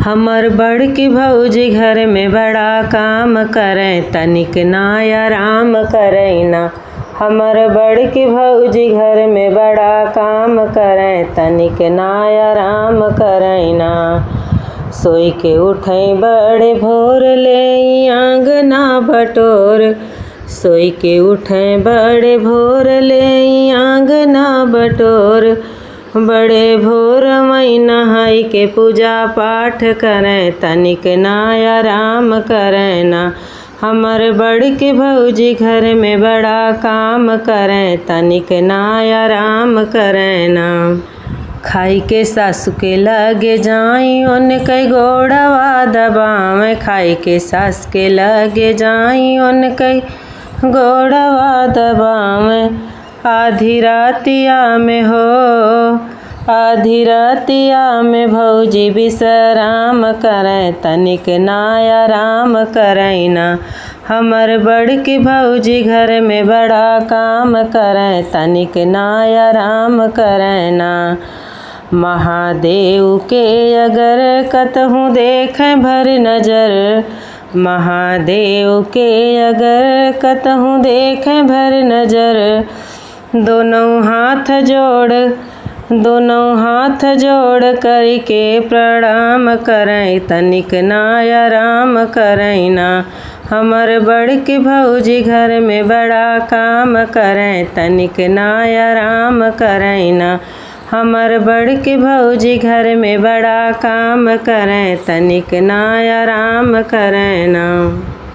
हमर बड़की भौजी घर में बड़ा काम करे, तनिक ना आराम करैना। हमर बड़की भौजी घर में बड़ा काम करे, तनिक ना आराम करैना। सोई के उठै बड़े भोर ले आंगना बटोर, सोई के उठै बड़े भोर ले आंगना बटोर। बड़े भोर मई नहाई के पूजा पाठ करे, तनिक ना आराम करैना। हमर बड़की भौजी घर में बड़ा काम करे, तनिक ना आराम करैना। खाई के सासु के लगे जाई उनके गोड़वा दबावे, खाई के सास के लगे जाई उनके गोड़वा दबावे। आधी रातिया में आधी रातिया में भौजी विश्राम करे, तनिक ना आराम करैना। हमर बड़की भौजी घर में बड़ा काम करे, तनिक ना आराम करैना। महादेव के अगर कतहु देखें भर नजर, महादेव के अगर कतहु देखें भर नजर। दोनों हाथ जोड़ करके प्रणाम करे, तनिक ना आराम करैना। हमर बड़की भौजी घर में बड़ा काम करे, तनिक ना आराम करैना। हमर बड़की भौजी घर में बड़ा काम करे, तनिक ना आराम करैना।